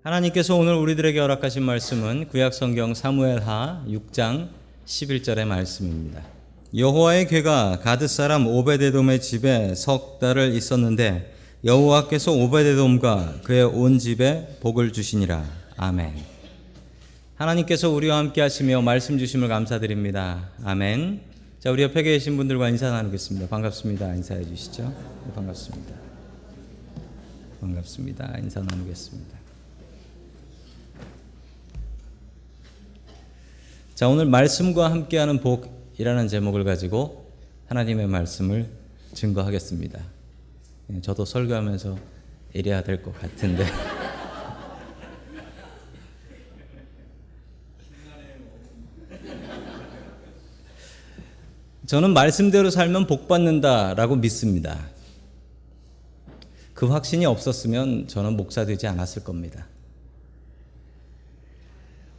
하나님께서 오늘 우리들에게 허락하신 말씀은 구약성경 사무엘하 6장 11절의 말씀입니다. 여호와의 궤가 가드 사람 오베데돔의 집에 석 달을 있었는데 여호와께서 오베데돔과 그의 온 집에 복을 주시니라. 아멘. 하나님께서 우리와 함께 하시며 말씀 주심을 감사드립니다. 아멘. 자, 우리 옆에 계신 분들과 인사 나누겠습니다. 반갑습니다. 인사해 주시죠. 네, 반갑습니다. 반갑습니다. 인사 나누겠습니다. 자, 오늘 말씀과 함께하는 복이라는 제목을 가지고 하나님의 말씀을 증거하겠습니다. 저도 설교하면서 이래야 될 것 같은데 저는 말씀대로 살면 복 받는다라고 믿습니다. 그 확신이 없었으면 저는 목사 되지 않았을 겁니다.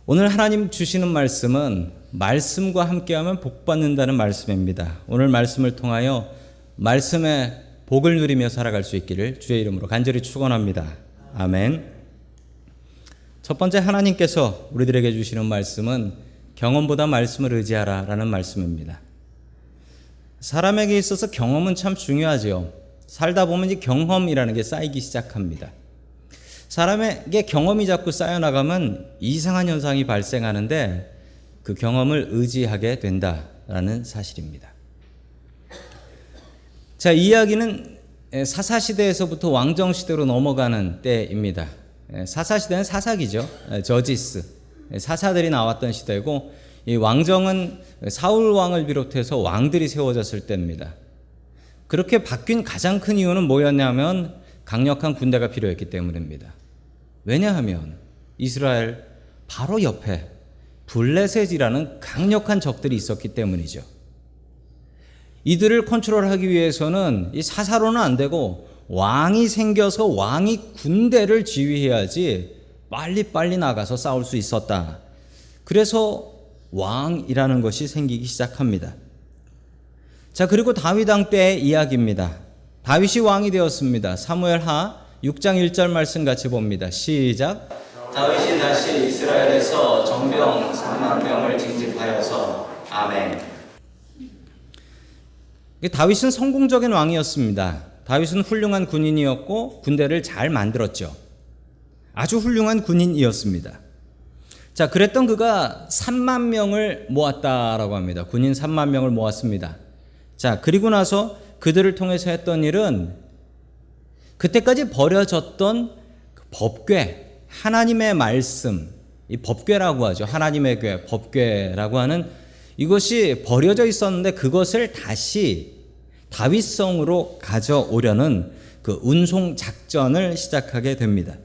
오늘 하나님 주시는 말씀은 말씀과 함께하면 복 받는다는 말씀입니다. 오늘 말씀을 통하여 말씀의 복을 누리며 살아갈 수 있기를 주의 이름으로 간절히 축원합니다. 아멘. 첫 번째, 하나님께서 우리들에게 주시는 말씀은 경험보다 말씀을 의지하라 라는 말씀입니다. 사람에게 있어서 경험은 참 중요하죠. 살다 보면 이 경험이라는 게 쌓이기 시작합니다. 사람에게 경험이 자꾸 쌓여나가면 이상한 현상이 발생하는데 그 경험을 의지하게 된다라는 사실입니다. 자, 이 이야기는 사사시대에서부터 왕정시대로 넘어가는 때입니다. 사사시대는 사사기죠. 저지스. 사사들이 나왔던 시대고, 이 왕정은 사울 왕을 비롯해서 왕들이 세워졌을 때입니다. 그렇게 바뀐 가장 큰 이유는 뭐였냐면 강력한 군대가 필요했기 때문입니다. 왜냐하면 이스라엘 바로 옆에 블레셋이라는 강력한 적들이 있었기 때문이죠. 이들을 컨트롤하기 위해서는 이 사사로는 안 되고 왕이 생겨서 왕이 군대를 지휘해야지 빨리빨리 나가서 싸울 수 있었다. 그래서 왕이라는 것이 생기기 시작합니다. 자, 그리고 다윗 왕 때의 이야기입니다. 다윗이 왕이 되었습니다. 사무엘하 6장 1절 말씀 같이 봅니다. 시작. 다윗이 다시 이스라엘에서 정병 3만 명을 징집하여서. 아멘. 다윗은 성공적인 왕이었습니다. 다윗은 훌륭한 군인이었고 군대를 잘 만들었죠. 아주 훌륭한 군인이었습니다. 자, 그랬던 그가 3만 명을 모았다라고 합니다. 군인 3만 명을 모았습니다. 자, 그리고 나서 그들을 통해서 했던 일은 그때까지 버려졌던 법궤, 하나님의 말씀, 이 법궤라고 하죠. 하나님의 궤, 법궤라고 하는 이것이 버려져 있었는데 그것을 다시 다윗성으로 가져오려는 그 운송 작전을 시작하게 됩니다.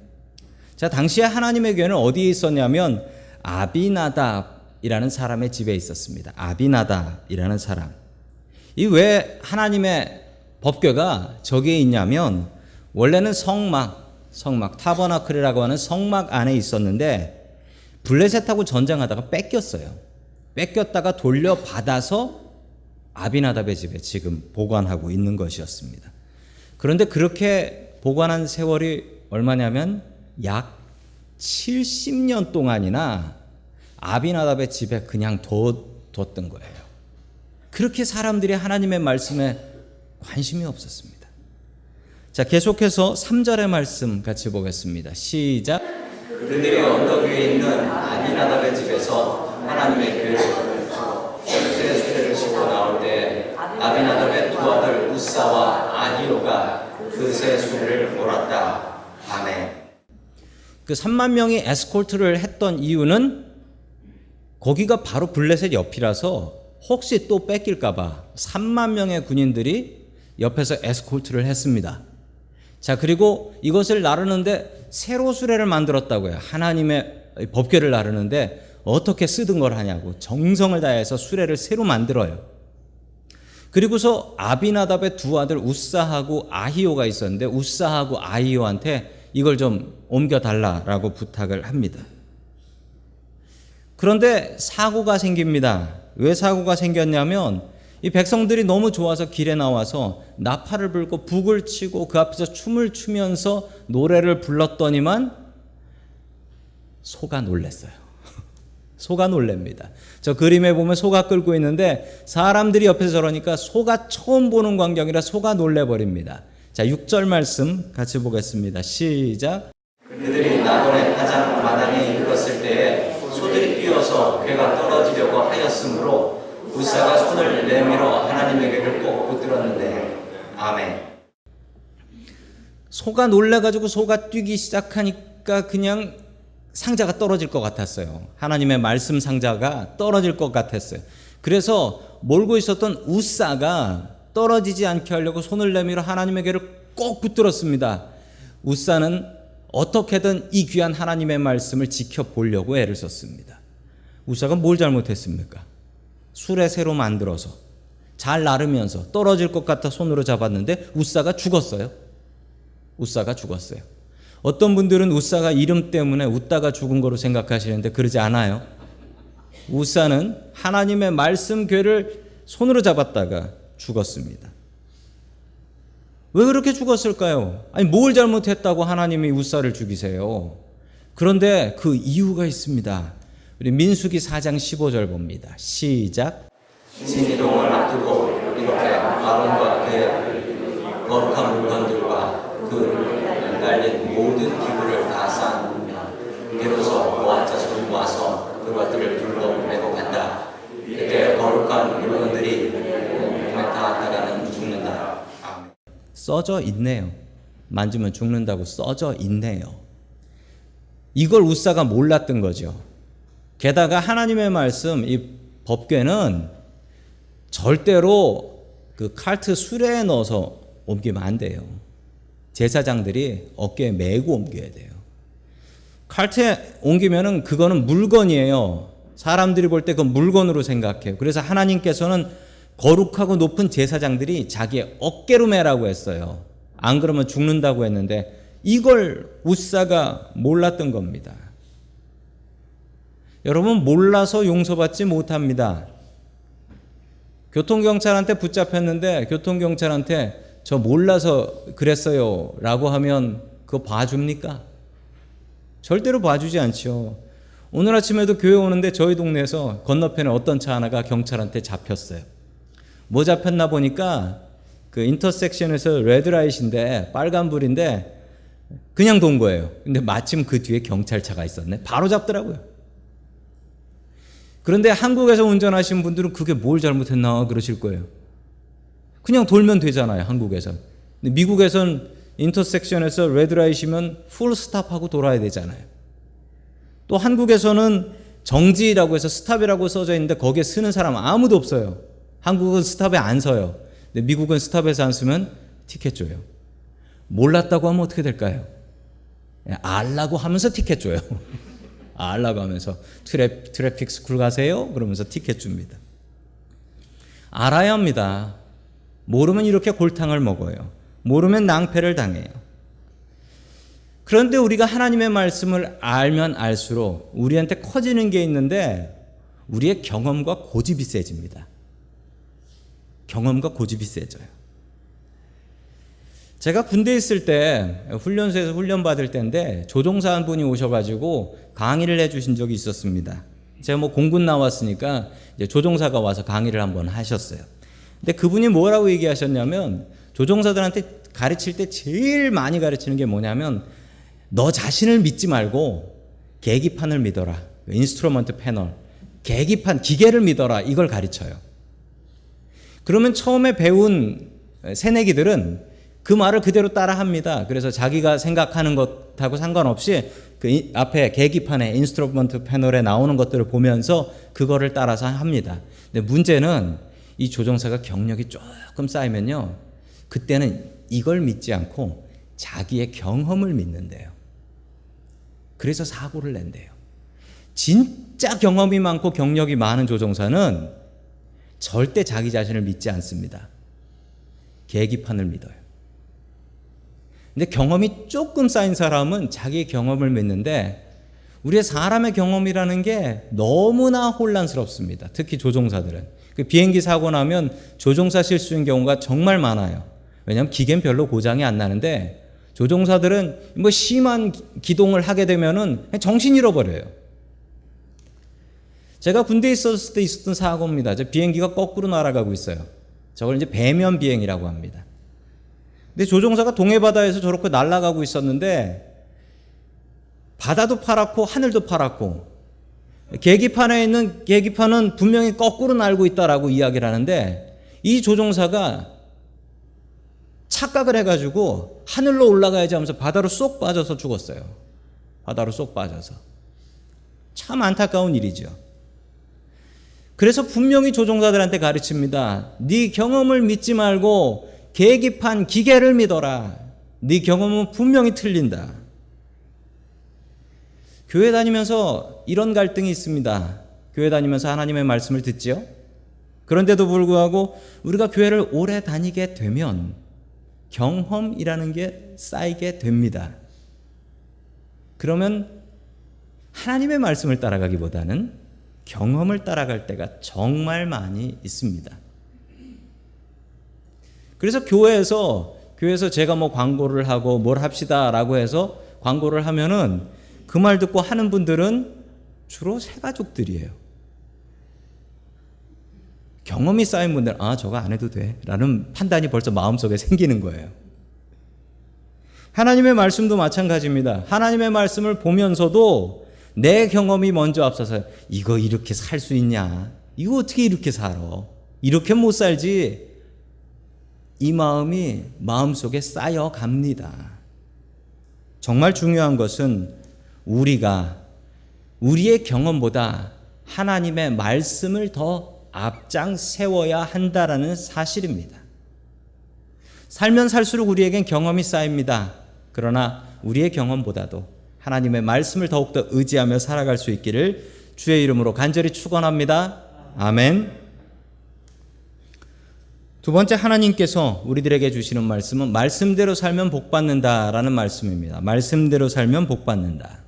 자, 당시에 하나님의 궤는 어디에 있었냐면 아비나답이라는 사람의 집에 있었습니다. 아비나답이라는 사람. 이 왜 하나님의 법궤가 저기에 있냐면 원래는 성막 타버나클이라고 하는 성막 안에 있었는데 블레셋하고 전쟁하다가 뺏겼어요. 뺏겼다가 돌려받아서 아비나답의 집에 지금 보관하고 있는 것이었습니다. 그런데 그렇게 보관한 세월이 얼마냐면 약 70년 동안이나 아비나답의 집에 그냥 뒀던 거예요. 그렇게 사람들이 하나님의 말씀에 관심이 없었습니다. 자, 계속해서 3절의 말씀 같이 보겠습니다. 시작. 그들이 언덕 위에 있는 아비나답의 집에서 하나님의 궤를 꺼내서 새 수레를 싣고 나올 때 아비나답의 두 아들 우사와 아히오가 그 새 수레를 몰았다. 아멘. 그 3만 명이 에스콜트를 했던 이유는 거기가 바로 블레셋 옆이라서 혹시 또 뺏길까봐 3만 명의 군인들이 옆에서 에스콜트를 했습니다. 자, 그리고 이것을 나르는데 새로 수레를 만들었다고요. 하나님의 법궤를 나르는데 어떻게 쓰던 걸 하냐고 정성을 다해서 수레를 새로 만들어요. 그리고서 아비나답의 두 아들 우사하고 아히오가 있었는데 우사하고 아히오한테 이걸 좀 옮겨달라라고 부탁을 합니다. 그런데 사고가 생깁니다. 왜 사고가 생겼냐면 이 백성들이 너무 좋아서 길에 나와서 나팔을 불고 북을 치고 그 앞에서 춤을 추면서 노래를 불렀더니만 소가 놀랬어요. 소가 놀랍니다. 저 그림에 보면 소가 끌고 있는데 사람들이 옆에서 저러니까 소가 처음 보는 광경이라 소가 놀래버립니다. 자, 6절 말씀 같이 보겠습니다. 시작. 그들이 나곤의 가장 마당에 이르렀을 때에 소들이 뛰어서 괴가 떨어지려고 하였으므로 우사가 손을 내밀어 하나님에게를 꼭 붙들었는데. 아멘. 소가 놀래가지고 소가 뛰기 시작하니까 그냥 상자가 떨어질 것 같았어요. 하나님의 말씀 상자가 떨어질 것 같았어요. 그래서 몰고 있었던 우사가 떨어지지 않게 하려고 손을 내밀어 하나님에게를 꼭 붙들었습니다. 우사는 어떻게든 이 귀한 하나님의 말씀을 지켜보려고 애를 썼습니다. 우사가 뭘 잘못했습니까? 수레새로 만들어서 잘 나르면서 떨어질 것 같아 손으로 잡았는데 우사가 죽었어요. 우사가 죽었어요. 어떤 분들은 우사가 이름 때문에 웃다가 죽은 거로 생각하시는데 그러지 않아요. 우사는 하나님의 말씀 궤를 손으로 잡았다가 죽었습니다. 왜 그렇게 죽었을까요? 아니, 뭘 잘못했다고 하나님이 우사를 죽이세요? 그런데 그 이유가 있습니다. 우리 민수기 4장 15절 봅니다. 시작. 진이동을 앞두고 이렇게 아론과 그의 거룩한 물건들과 그 달린 모든 기구를 다 쌓으면 비로소 노아 자손이 와서 그것들을 불러 메고 간다. 그때 거룩한 물건들이 몸에 닿았다가는 죽는다. 아멘. 써져 있네요. 만지면 죽는다고 써져 있네요. 이걸 우사가 몰랐던 거죠. 게다가 하나님의 말씀, 이 법궤는 절대로 그 칼트 수레에 넣어서 옮기면 안 돼요. 제사장들이 어깨에 메고 옮겨야 돼요. 칼트에 옮기면은 그거는 물건이에요. 사람들이 볼 때 그 물건으로 생각해요. 그래서 하나님께서는 거룩하고 높은 제사장들이 자기의 어깨로 매라고 했어요. 안 그러면 죽는다고 했는데 이걸 우사가 몰랐던 겁니다. 여러분, 몰라서 용서받지 못합니다. 교통경찰한테 붙잡혔는데 교통경찰한테 저 몰라서 그랬어요 라고 하면 그거 봐줍니까? 절대로 봐주지 않죠. 오늘 아침에도 교회 오는데 저희 동네에서 건너편에 어떤 차 하나가 경찰한테 잡혔어요. 뭐 잡혔나 보니까 그 인터섹션에서 레드라이트인데 빨간불인데 그냥 돈 거예요. 근데 마침 그 뒤에 경찰차가 있었네. 바로 잡더라고요. 그런데 한국에서 운전하시는 분들은 그게 뭘 잘못했나 그러실 거예요. 그냥 돌면 되잖아요, 한국에선. 근데 미국에선 인터섹션에서 레드라이트면 풀 스탑하고 돌아야 되잖아요. 또 한국에서는 정지라고 해서 스탑이라고 써져 있는데 거기에 쓰는 사람 아무도 없어요. 한국은 스탑에 안 서요. 근데 미국은 스탑에서 안 쓰면 티켓 줘요. 몰랐다고 하면 어떻게 될까요? 알라고 하면서 티켓 줘요. 알라고 하면서 트래픽 스쿨 가세요? 그러면서 티켓 줍니다. 알아야 합니다. 모르면 이렇게 골탕을 먹어요. 모르면 낭패를 당해요. 그런데 우리가 하나님의 말씀을 알면 알수록 우리한테 커지는 게 있는데 우리의 경험과 고집이 세집니다. 경험과 고집이 세져요. 제가 군대에 있을 때 훈련소에서 훈련 받을 때인데 조종사 한 분이 오셔가지고 강의를 해주신 적이 있었습니다. 제가 뭐 공군 나왔으니까 이제 조종사가 와서 강의를 한번 하셨어요. 근데 그분이 뭐라고 얘기하셨냐면 조종사들한테 가르칠 때 제일 많이 가르치는 게 뭐냐면 너 자신을 믿지 말고 계기판을 믿어라. 인스트루먼트 패널. 계기판, 기계를 믿어라. 이걸 가르쳐요. 그러면 처음에 배운 새내기들은 그 말을 그대로 따라 합니다. 그래서 자기가 생각하는 것하고 상관없이 그 앞에 계기판에 인스트루먼트 패널에 나오는 것들을 보면서 그거를 따라서 합니다. 근데 문제는 이 조종사가 경력이 조금 쌓이면요. 그때는 이걸 믿지 않고 자기의 경험을 믿는데요. 그래서 사고를 낸대요. 진짜 경험이 많고 경력이 많은 조종사는 절대 자기 자신을 믿지 않습니다. 계기판을 믿어요. 근데 경험이 조금 쌓인 사람은 자기의 경험을 믿는데 우리의 사람의 경험이라는 게 너무나 혼란스럽습니다. 특히 조종사들은. 그 비행기 사고 나면 조종사 실수인 경우가 정말 많아요. 왜냐하면 기계는 별로 고장이 안 나는데 조종사들은 뭐 심한 기동을 하게 되면은 정신 잃어버려요. 제가 군대에 있었을 때 있었던 사고입니다. 비행기가 거꾸로 날아가고 있어요. 저걸 이제 배면 비행이라고 합니다. 근데 조종사가 동해바다에서 저렇게 날아가고 있었는데 바다도 파랗고 하늘도 파랗고 계기판에 있는 계기판은 분명히 거꾸로 날고 있다라고 이야기를 하는데 이 조종사가 착각을 해가지고 하늘로 올라가야지 하면서 바다로 쏙 빠져서 죽었어요. 바다로 쏙 빠져서. 참 안타까운 일이죠. 그래서 분명히 조종사들한테 가르칩니다. 네 경험을 믿지 말고 계기판 기계를 믿어라. 네 경험은 분명히 틀린다. 교회 다니면서 이런 갈등이 있습니다. 교회 다니면서 하나님의 말씀을 듣지요. 그런데도 불구하고 우리가 교회를 오래 다니게 되면 경험이라는 게 쌓이게 됩니다. 그러면 하나님의 말씀을 따라가기보다는 경험을 따라갈 때가 정말 많이 있습니다. 그래서 교회에서 제가 뭐 광고를 하고 뭘 합시다라고 해서 광고를 하면은 그 말 듣고 하는 분들은 주로 새가족들이에요. 경험이 쌓인 분들, 저거 안 해도 돼 라는 판단이 벌써 마음속에 생기는 거예요. 하나님의 말씀도 마찬가지입니다. 하나님의 말씀을 보면서도 내 경험이 먼저 앞서서 이거 이렇게 살 수 있냐? 이거 어떻게 이렇게 살아? 이렇게 못 살지? 이 마음이 마음속에 쌓여갑니다. 정말 중요한 것은 우리가 우리의 경험보다 하나님의 말씀을 더 앞장 세워야 한다라는 사실입니다. 살면 살수록 우리에겐 경험이 쌓입니다. 그러나 우리의 경험보다도 하나님의 말씀을 더욱더 의지하며 살아갈 수 있기를 주의 이름으로 간절히 축원합니다. 아멘. 두 번째, 하나님께서 우리들에게 주시는 말씀은 말씀대로 살면 복받는다라는 말씀입니다. 말씀대로 살면 복받는다.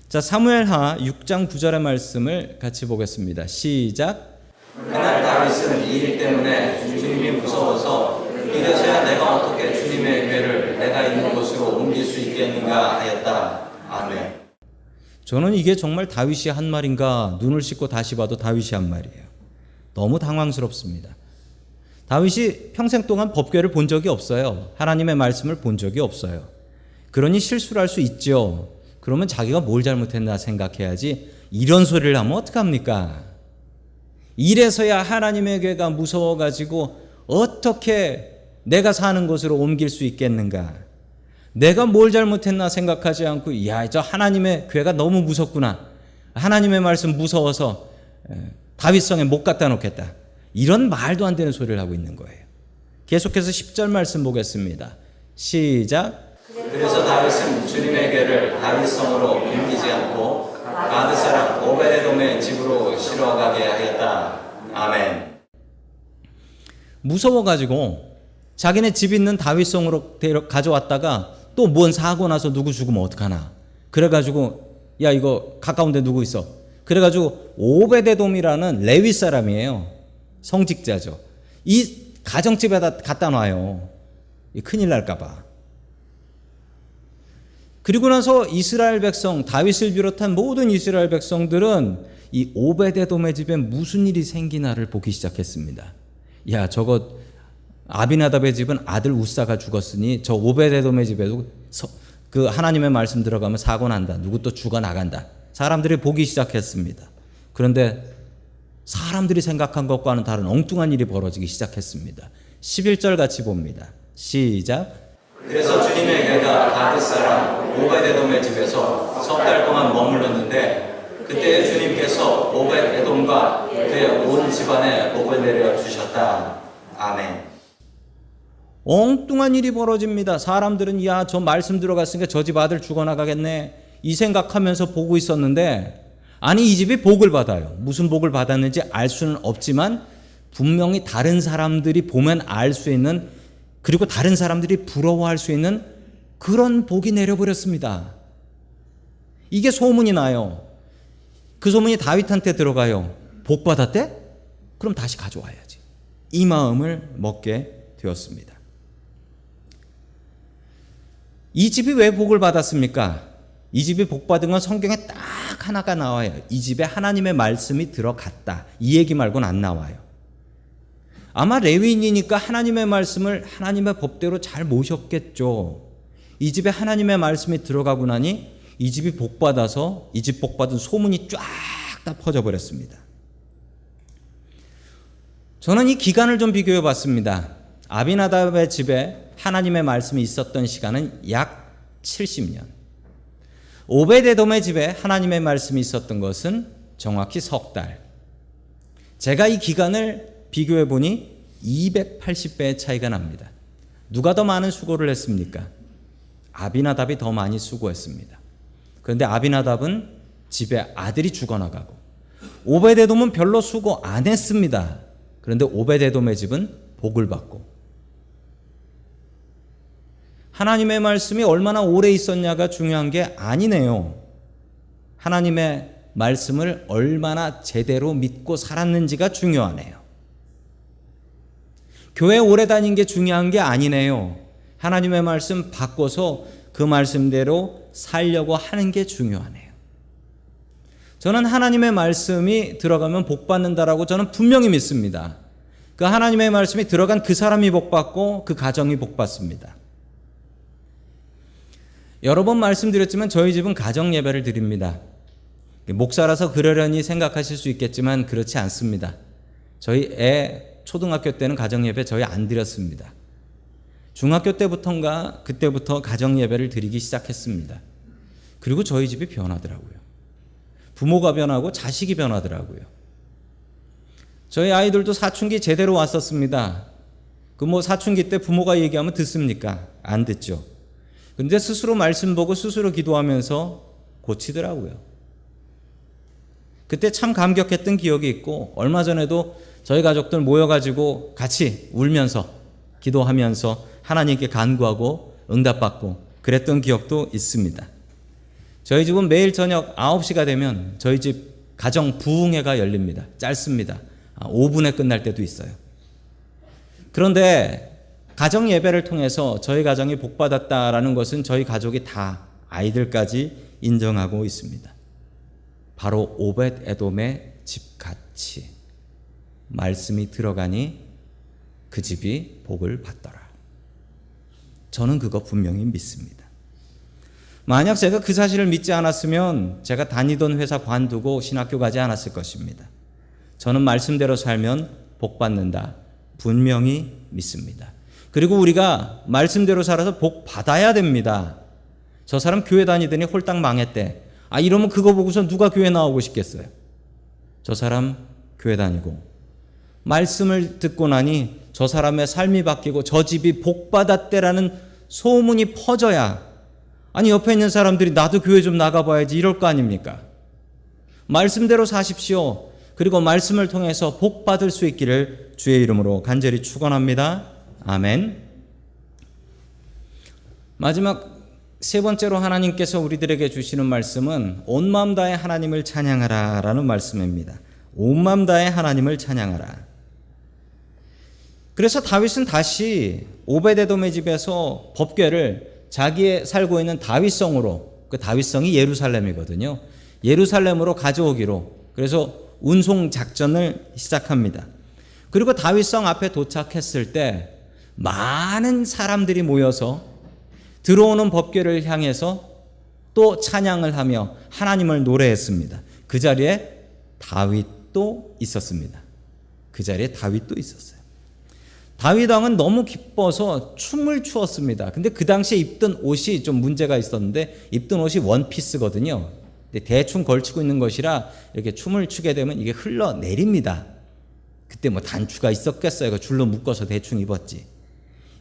자, 사무엘하 6장 9절의 말씀을 같이 보겠습니다. 시작. 그날 다윗은 이 일 때문에 주님이 무서워서 이래서야 내가 어떻게 주님의 궤를 내가 있는 곳으로 옮길 수 있겠는가 하였다. 아멘. 저는 이게 정말 다윗이 한 말인가 눈을 씻고 다시 봐도 다윗이 한 말이에요. 너무 당황스럽습니다. 다윗이 평생 동안 법궤를 본 적이 없어요. 하나님의 말씀을 본 적이 없어요. 그러니 실수를 할 수 있죠. 그러면 자기가 뭘 잘못했나 생각해야지 이런 소리를 하면 어떡합니까? 이래서야 하나님의 궤가 무서워가지고 어떻게 내가 사는 곳으로 옮길 수 있겠는가? 내가 뭘 잘못했나 생각하지 않고 저 하나님의 궤가 너무 무섭구나. 하나님의 말씀 무서워서 다윗성에 못 갖다 놓겠다. 이런 말도 안 되는 소리를 하고 있는 거예요. 계속해서 10절 말씀 보겠습니다. 시작. 그래서 다윗은 주님의 궤를 다윗성으로 옮기지 않고 가드 사람 오베데돔의 집으로 실어가게 하였다. 아멘. 무서워가지고 자기네 집 있는 다윗성으로 가져왔다가 또 뭔 사고 나서 누구 죽으면 어떡하나. 그래가지고 이거 가까운데 누구 있어. 그래가지고 오베데돔이라는 레위 사람이에요. 성직자죠. 이 가정집에다 갖다 놔요. 큰일 날까봐. 그리고 나서 이스라엘 백성, 다윗을 비롯한 모든 이스라엘 백성들은 이 오베데돔의 집에 무슨 일이 생기나를 보기 시작했습니다. 저거 아비나답의 집은 아들 우사가 죽었으니 저 오베데돔의 집에도 그 하나님의 말씀 들어가면 사고 난다. 누구 또 죽어나간다. 사람들이 보기 시작했습니다. 그런데 사람들이 생각한 것과는 다른 엉뚱한 일이 벌어지기 시작했습니다. 11절 같이 봅니다. 시작. 그래서 주님의 궤가 가드 사람 오베데돔의 집에서 석 달 동안 머물렀는데 그때 주님께서 오베데돔과 그의 온 집안에 복을 내려 주셨다. 아멘. 엉뚱한 일이 벌어집니다. 사람들은 저 말씀 들어갔으니까 저 집 아들 죽어나가겠네 이 생각하면서 보고 있었는데 아니 이 집이 복을 받아요. 무슨 복을 받았는지 알 수는 없지만 분명히 다른 사람들이 보면 알 수 있는, 그리고 다른 사람들이 부러워할 수 있는 그런 복이 내려버렸습니다. 이게 소문이 나요. 그 소문이 다윗한테 들어가요. 복 받았대? 그럼 다시 가져와야지. 이 마음을 먹게 되었습니다. 이 집이 왜 복을 받았습니까? 이 집이 복 받은 건 성경에 딱 하나가 나와요. 이 집에 하나님의 말씀이 들어갔다. 이 얘기 말고는 안 나와요. 아마 레위인이니까 하나님의 말씀을 하나님의 법대로 잘 모셨겠죠. 이 집에 하나님의 말씀이 들어가고 나니 이 집이 복 받아서 이 집 복 받은 소문이 쫙 다 퍼져 버렸습니다. 저는 이 기간을 좀 비교해 봤습니다. 아비나답의 집에 하나님의 말씀이 있었던 시간은 약 70년. 오베데돔의 집에 하나님의 말씀이 있었던 것은 정확히 석 달. 제가 이 기간을 비교해 보니 280배의 차이가 납니다. 누가 더 많은 수고를 했습니까? 아비나답이 더 많이 수고했습니다. 그런데 아비나답은 집에 아들이 죽어나가고 오베데돔은 별로 수고 안 했습니다. 그런데 오베데돔의 집은 복을 받고 하나님의 말씀이 얼마나 오래 있었냐가 중요한 게 아니네요. 하나님의 말씀을 얼마나 제대로 믿고 살았는지가 중요하네요. 교회 오래 다닌 게 중요한 게 아니네요. 하나님의 말씀 바꿔서 그 말씀대로 살려고 하는 게 중요하네요. 저는 하나님의 말씀이 들어가면 복 받는다라고 저는 분명히 믿습니다. 그 하나님의 말씀이 들어간 그 사람이 복 받고 그 가정이 복 받습니다. 여러 번 말씀드렸지만 저희 집은 가정 예배를 드립니다. 목사라서 그러려니 생각하실 수 있겠지만 그렇지 않습니다. 저희 애 초등학교 때는 가정 예배 저희 안 드렸습니다. 중학교 때부터인가 그때부터 가정 예배를 드리기 시작했습니다. 그리고 저희 집이 변하더라고요. 부모가 변하고 자식이 변하더라고요. 저희 아이들도 사춘기 제대로 왔었습니다. 사춘기 때 부모가 얘기하면 듣습니까? 안 듣죠. 근데 스스로 말씀 보고 스스로 기도하면서 고치더라고요. 그때 참 감격했던 기억이 있고 얼마 전에도 저희 가족들 모여가지고 같이 울면서 기도하면서 하나님께 간구하고 응답받고 그랬던 기억도 있습니다. 저희 집은 매일 저녁 9시가 되면 저희 집 가정 부흥회가 열립니다. 짧습니다. 5분에 끝날 때도 있어요. 그런데 가정 예배를 통해서 저희 가정이 복받았다라는 것은 저희 가족이 다 아이들까지 인정하고 있습니다. 바로 오벳에돔의 집같이 말씀이 들어가니 그 집이 복을 받더라. 저는 그거 분명히 믿습니다. 만약 제가 그 사실을 믿지 않았으면 제가 다니던 회사 관두고 신학교 가지 않았을 것입니다. 저는 말씀대로 살면 복 받는다. 분명히 믿습니다. 그리고 우리가 말씀대로 살아서 복 받아야 됩니다. 저 사람 교회 다니더니 홀딱 망했대. 이러면 그거 보고서 누가 교회 나오고 싶겠어요? 저 사람 교회 다니고 말씀을 듣고 나니 저 사람의 삶이 바뀌고 저 집이 복 받았대라는 소문이 퍼져야 옆에 있는 사람들이 나도 교회 좀 나가봐야지 이럴 거 아닙니까? 말씀대로 사십시오. 그리고 말씀을 통해서 복 받을 수 있기를 주의 이름으로 간절히 축원합니다. 아멘. 마지막 세 번째로 하나님께서 우리들에게 주시는 말씀은 온 마음 다해 하나님을 찬양하라 라는 말씀입니다. 온 마음 다해 하나님을 찬양하라. 그래서 다윗은 다시 오베데돔의 집에서 법궤를 자기의 살고 있는 다윗성으로, 그 다윗성이 예루살렘이거든요. 예루살렘으로 가져오기로, 그래서 운송 작전을 시작합니다. 그리고 다윗성 앞에 도착했을 때 많은 사람들이 모여서 들어오는 법궤를 향해서 또 찬양을 하며 하나님을 노래했습니다. 그 자리에 다윗도 있었습니다. 그 자리에 다윗도 있었어요. 다윗 왕은 너무 기뻐서 춤을 추었습니다. 근데 그 당시에 입던 옷이 좀 문제가 있었는데 입던 옷이 원피스거든요. 근데 대충 걸치고 있는 것이라 이렇게 춤을 추게 되면 이게 흘러내립니다. 그때 단추가 있었겠어요. 그 줄로 묶어서 대충 입었지.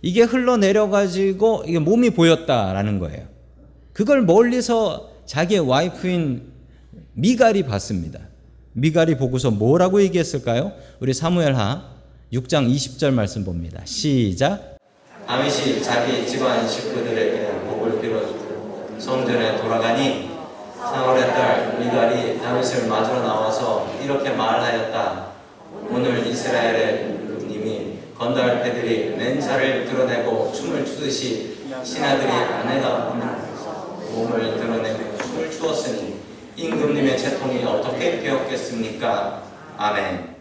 이게 흘러내려가지고 이게 몸이 보였다라는 거예요. 그걸 멀리서 자기의 와이프인 미갈이 봤습니다. 미갈이 보고서 뭐라고 얘기했을까요? 우리 사무엘하 6장 20절 말씀 봅니다. 시작. 다윗이 자기 집안 식구들에게 복을 빌어주고 성전에 돌아가니 사울의 딸 미갈이 다윗을 맞으러 나와서 이렇게 말하였다. 오늘 이스라엘의 님이 건달 패들이 맨살을 드러내고 춤을 추듯이 신하들이 아내가 오는 몸을 드러내고 춤을 추었으니 임금님의 채통이 어떻게 되었겠습니까? 아멘.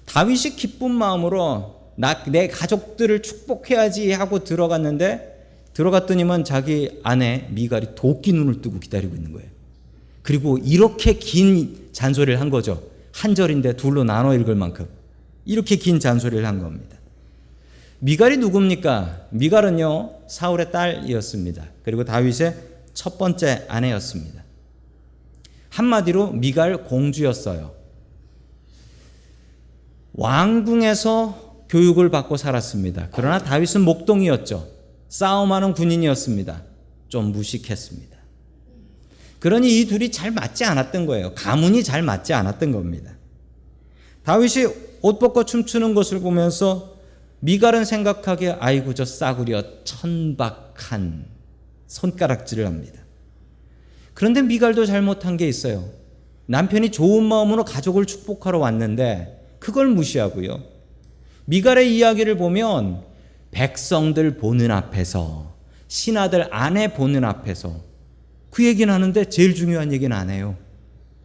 다윗이 기쁜 마음으로 내 가족들을 축복해야지 하고 들어갔더니만 자기 아내 미갈이 도끼 눈을 뜨고 기다리고 있는 거예요. 그리고 이렇게 긴 잔소리를 한 거죠. 한 절인데 둘로 나눠 읽을 만큼 이렇게 긴 잔소리를 한 겁니다. 미갈이 누굽니까? 미갈은요, 사울의 딸이었습니다. 그리고 다윗의 첫 번째 아내였습니다. 한마디로 미갈 공주였어요. 왕궁에서 교육을 받고 살았습니다. 그러나 다윗은 목동이었죠. 싸움하는 군인이었습니다. 좀 무식했습니다. 그러니 이 둘이 잘 맞지 않았던 거예요. 가문이 잘 맞지 않았던 겁니다. 다윗이 옷 벗고 춤추는 것을 보면서 미갈은 생각하기에 아이고 저 싸구려 천박한 손가락질을 합니다. 그런데 미갈도 잘못한 게 있어요. 남편이 좋은 마음으로 가족을 축복하러 왔는데 그걸 무시하고요. 미갈의 이야기를 보면 백성들 보는 앞에서, 신하들 아내 보는 앞에서 그 얘기는 하는데 제일 중요한 얘기는 안 해요.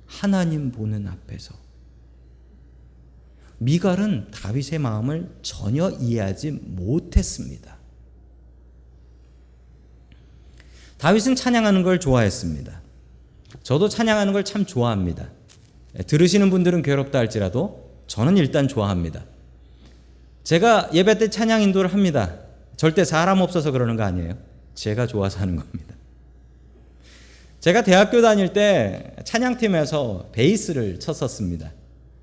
하나님 보는 앞에서. 미갈은 다윗의 마음을 전혀 이해하지 못했습니다. 다윗은 찬양하는 걸 좋아했습니다. 저도 찬양하는 걸 참 좋아합니다. 들으시는 분들은 괴롭다 할지라도 저는 일단 좋아합니다. 제가 예배 때 찬양 인도를 합니다. 절대 사람 없어서 그러는 거 아니에요. 제가 좋아서 하는 겁니다. 제가 대학교 다닐 때 찬양팀에서 베이스를 쳤었습니다.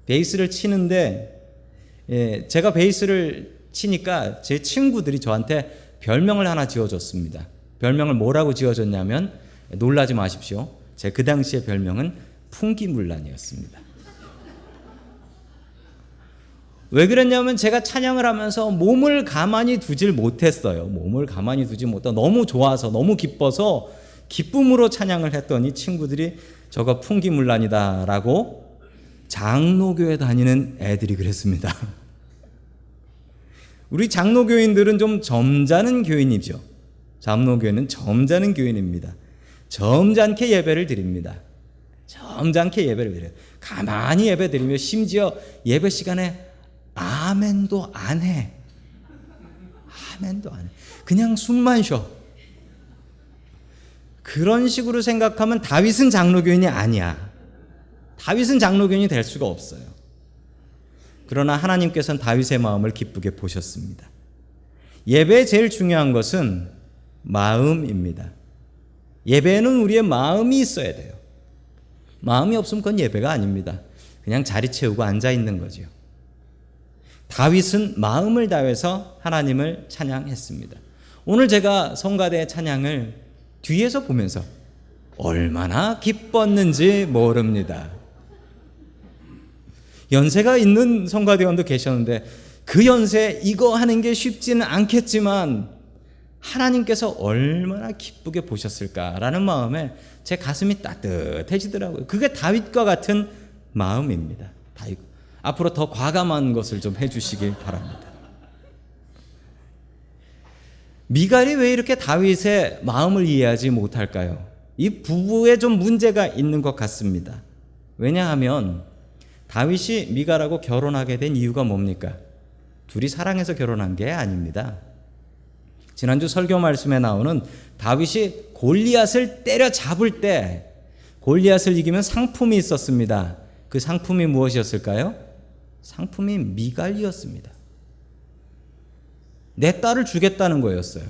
베이스를 치는데 제가 베이스를 치니까 제 친구들이 저한테 별명을 하나 지어줬습니다. 별명을 뭐라고 지어줬냐면 놀라지 마십시오. 제 그 당시의 별명은 풍기물란이었습니다. 왜 그랬냐면 제가 찬양을 하면서 몸을 가만히 두질 못했어요. 몸을 가만히 두지 못하고 너무 좋아서 너무 기뻐서 기쁨으로 찬양을 했더니 친구들이 저거 풍기물란이다라고 장로교회 다니는 애들이 그랬습니다. 우리 장로교인들은 좀 점잖은 교인이죠. 장로교회는 점잖은 교인입니다. 점잖게 예배를 드립니다. 점잖게 예배를 드려요. 가만히 예배 드리며 심지어 예배 시간에 아멘도 안 해. 아멘도 안 해. 그냥 숨만 쉬어. 그런 식으로 생각하면 다윗은 장로교인이 아니야. 다윗은 장로교인이 될 수가 없어요. 그러나 하나님께서는 다윗의 마음을 기쁘게 보셨습니다. 예배의 제일 중요한 것은 마음입니다. 예배에는 우리의 마음이 있어야 돼요. 마음이 없으면 그건 예배가 아닙니다. 그냥 자리 채우고 앉아 있는 거죠. 다윗은 마음을 다해서 하나님을 찬양했습니다. 오늘 제가 성가대의 찬양을 뒤에서 보면서 얼마나 기뻤는지 모릅니다. 연세가 있는 성가대원도 계셨는데 그 연세에 이거 하는 게 쉽지는 않겠지만 하나님께서 얼마나 기쁘게 보셨을까라는 마음에 제 가슴이 따뜻해지더라고요. 그게 다윗과 같은 마음입니다. 다윗. 앞으로 더 과감한 것을 좀 해주시길 바랍니다. 미갈이 왜 이렇게 다윗의 마음을 이해하지 못할까요? 이 부부에 좀 문제가 있는 것 같습니다. 왜냐하면 다윗이 미갈하고 결혼하게 된 이유가 뭡니까? 둘이 사랑해서 결혼한 게 아닙니다. 지난주 설교 말씀에 나오는 다윗이 골리앗을 때려잡을 때 골리앗을 이기면 상품이 있었습니다. 그 상품이 무엇이었을까요? 상품이 미갈이었습니다. 내 딸을 주겠다는 거였어요.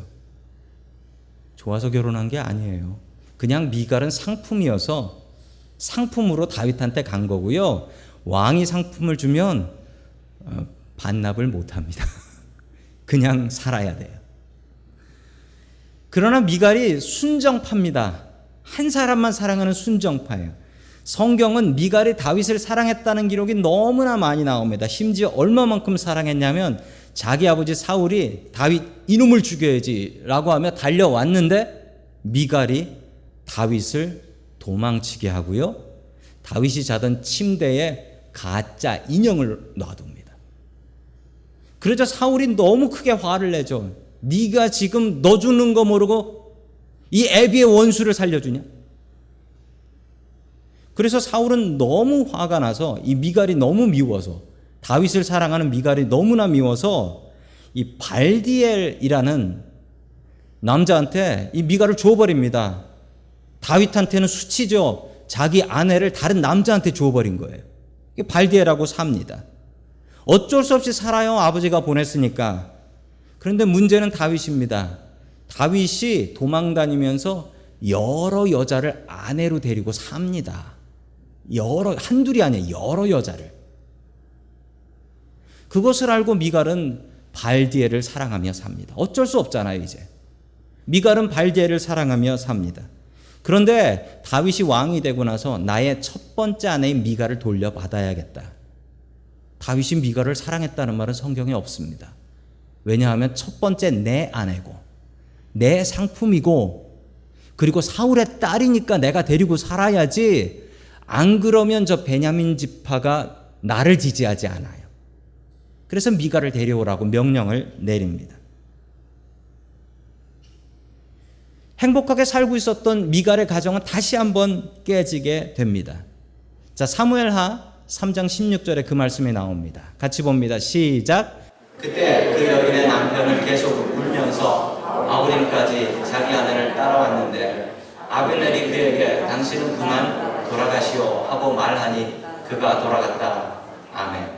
좋아서 결혼한 게 아니에요. 그냥 미갈은 상품이어서 상품으로 다윗한테 간 거고요. 왕이 상품을 주면 반납을 못합니다. 그냥 살아야 돼요. 그러나 미갈이 순정파입니다. 한 사람만 사랑하는 순정파예요. 성경은 미갈이 다윗을 사랑했다는 기록이 너무나 많이 나옵니다. 심지어 얼마만큼 사랑했냐면 자기 아버지 사울이 다윗 이놈을 죽여야지 라고 하며 달려왔는데 미갈이 다윗을 도망치게 하고요. 다윗이 자던 침대에 가짜 인형을 놔둡니다. 그러자 사울이 너무 크게 화를 내죠. 네가 지금 너 죽는 거 모르고 이 애비의 원수를 살려주냐? 그래서 사울은 너무 화가 나서 이 미갈이 너무 미워서, 다윗을 사랑하는 미갈이 너무나 미워서 이 발디엘이라는 남자한테 이 미갈을 줘버립니다. 다윗한테는 수치죠. 자기 아내를 다른 남자한테 줘버린 거예요. 이게 발디엘하고 삽니다. 어쩔 수 없이 살아요. 아버지가 보냈으니까. 그런데 문제는 다윗입니다. 다윗이 도망다니면서 여러 여자를 아내로 데리고 삽니다. 한둘이 아니에요. 여러 여자를. 그것을 알고 미갈은 발디엘을 사랑하며 삽니다. 어쩔 수 없잖아요, 이제. 미갈은 발디엘을 사랑하며 삽니다. 그런데 다윗이 왕이 되고 나서 나의 첫 번째 아내인 미갈을 돌려받아야겠다. 다윗이 미갈을 사랑했다는 말은 성경에 없습니다. 왜냐하면 첫 번째 내 아내고 내 상품이고 그리고 사울의 딸이니까 내가 데리고 살아야지, 안 그러면 저 베냐민 지파가 나를 지지하지 않아요. 그래서 미갈을 데려오라고 명령을 내립니다. 행복하게 살고 있었던 미갈의 가정은 다시 한번 깨지게 됩니다. 자, 사무엘하 3장 16절에 그 말씀이 나옵니다. 같이 봅니다. 시작. 그때 그 여인의 남편은 계속 울면서 아우림까지 자기 아내를 따라왔는데 아비넬이 그에게 당신은 그만 돌아가시오 하고 말하니 그가 돌아갔다. 아멘.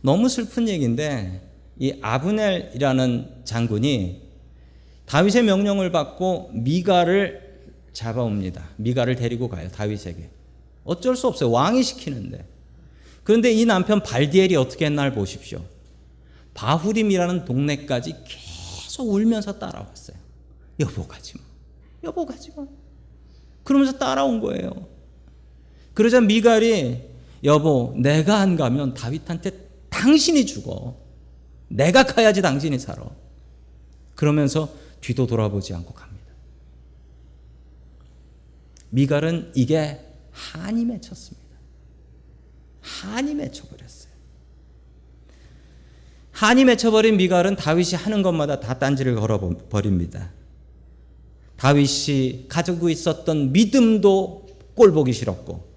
너무 슬픈 얘기인데 이 아브넬이라는 장군이 다윗의 명령을 받고 미갈을 잡아옵니다. 미갈을 데리고 가요. 다윗에게. 어쩔 수 없어요. 왕이 시키는데. 그런데 이 남편 발디엘이 어떻게 했나 보십시오. 바후림이라는 동네까지 계속 울면서 따라왔어요. 여보 가지마. 여보 가지마. 그러면서 따라온 거예요. 그러자 미갈이 여보 내가 안 가면 다윗한테 당신이 죽어. 내가 가야지 당신이 살아. 그러면서 뒤도 돌아보지 않고 갑니다. 미갈은 이게 한이 맺혔습니다. 한이 맺혀버렸어요. 한이 맺혀버린 미갈은 다윗이 하는 것마다 다 딴지를 걸어버립니다. 다윗이 가지고 있었던 믿음도 꼴보기 싫었고,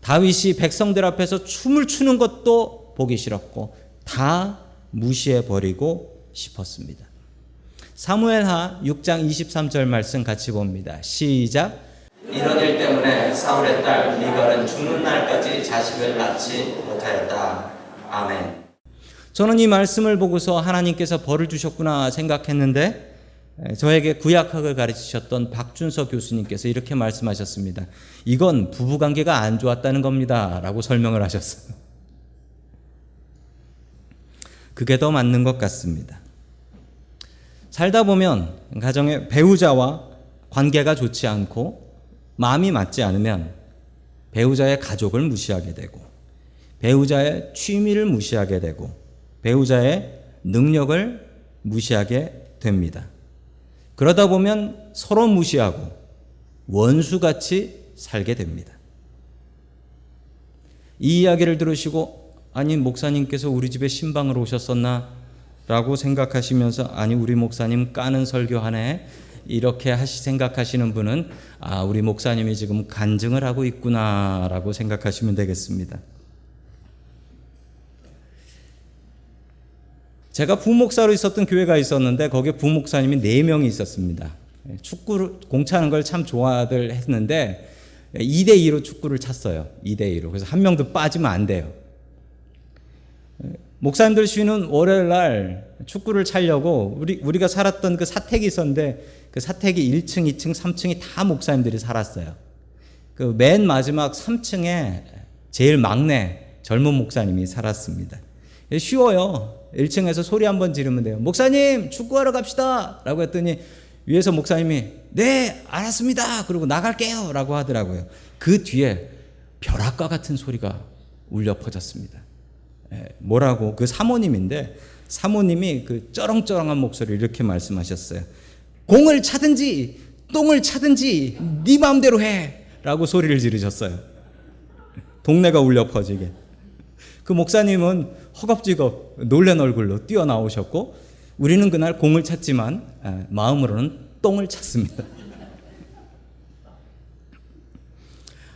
다윗이 백성들 앞에서 춤을 추는 것도 보기 싫었고, 다 무시해버리고 싶었습니다. 사무엘하 6장 23절 말씀 같이 봅니다. 시작. 이런 일 때문에 사울의 딸 미갈은 죽는 날까지 자식을 낳지 못하였다. 아멘. 저는 이 말씀을 보고서 하나님께서 벌을 주셨구나 생각했는데, 저에게 구약학을 가르치셨던 박준서 교수님께서 이렇게 말씀하셨습니다. 이건 부부관계가 안 좋았다는 겁니다 라고 설명을 하셨어요. 그게 더 맞는 것 같습니다. 살다 보면 가정의 배우자와 관계가 좋지 않고 마음이 맞지 않으면 배우자의 가족을 무시하게 되고, 배우자의 취미를 무시하게 되고, 배우자의 능력을 무시하게 됩니다. 그러다 보면 서로 무시하고 원수같이 살게 됩니다. 이 이야기를 들으시고 아니 목사님께서 우리 집에 신방을 오셨었나? 라고 생각하시면서 아니 우리 목사님 까는 설교하네 이렇게 생각하시는 분은 우리 목사님이 지금 간증을 하고 있구나 라고 생각하시면 되겠습니다. 제가 부목사로 있었던 교회가 있었는데 거기에 부목사님이 4명이 있었습니다. 축구를 공차는 걸 참 좋아들 했는데 2대2로 축구를 찼어요. 2대2로. 그래서 한 명도 빠지면 안 돼요. 목사님들 쉬는 월요일 날 축구를 차려고 우리가 살았던 그 사택이 있었는데 그 사택이 1층, 2층, 3층이 다 목사님들이 살았어요. 그 맨 마지막 3층에 제일 막내 젊은 목사님이 살았습니다. 쉬워요. 1층에서 소리 한번 지르면 돼요. 목사님 축구하러 갑시다 라고 했더니 위에서 목사님이 네 알았습니다 그러고 나갈게요 라고 하더라고요. 그 뒤에 벼락과 같은 소리가 울려 퍼졌습니다. 뭐라고? 그 사모님인데 사모님이 그 쩌렁쩌렁한 목소리를 이렇게 말씀하셨어요. 공을 차든지 똥을 차든지 네 마음대로 해 라고 소리를 지르셨어요. 동네가 울려 퍼지게. 그 목사님은 허겁지겁 놀란 얼굴로 뛰어나오셨고 우리는 그날 공을 찼지만 마음으로는 똥을 찼습니다.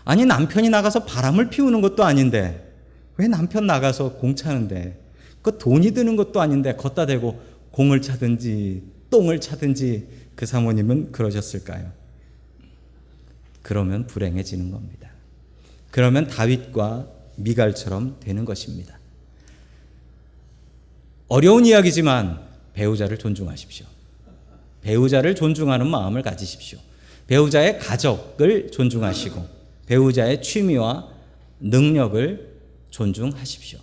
아니 남편이 나가서 바람을 피우는 것도 아닌데 왜 남편 나가서 공 차는데 그 돈이 드는 것도 아닌데 걷다 대고 공을 차든지 똥을 차든지 그 사모님은 그러셨을까요? 그러면 불행해지는 겁니다. 그러면 다윗과 미갈처럼 되는 것입니다. 어려운 이야기지만 배우자를 존중하십시오. 배우자를 존중하는 마음을 가지십시오. 배우자의 가족을 존중하시고 배우자의 취미와 능력을 존중하십시오.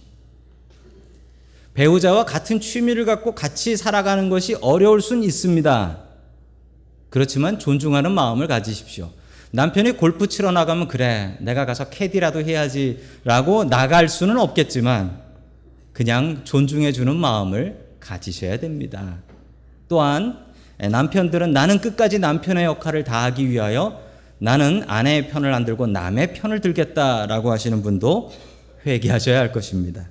배우자와 같은 취미를 갖고 같이 살아가는 것이 어려울 수는 있습니다. 그렇지만 존중하는 마음을 가지십시오. 남편이 골프 치러 나가면 그래 내가 가서 캐디라도 해야지 라고 나갈 수는 없겠지만 그냥 존중해 주는 마음을 가지셔야 됩니다. 또한 남편들은 나는 끝까지 남편의 역할을 다하기 위하여 나는 아내의 편을 안 들고 남의 편을 들겠다라고 하시는 분도 회개하셔야 할 것입니다.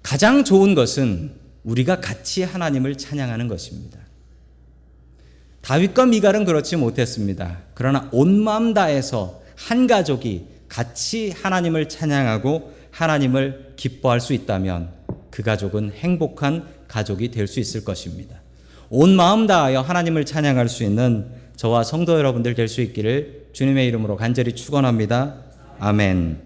가장 좋은 것은 우리가 같이 하나님을 찬양하는 것입니다. 다윗과 미갈은 그렇지 못했습니다. 그러나 온 마음 다해서 한 가족이 같이 하나님을 찬양하고 하나님을 기뻐할 수 있다면 그 가족은 행복한 가족이 될 수 있을 것입니다. 온 마음 다하여 하나님을 찬양할 수 있는 저와 성도 여러분들 될 수 있기를 주님의 이름으로 간절히 축원합니다. 아멘.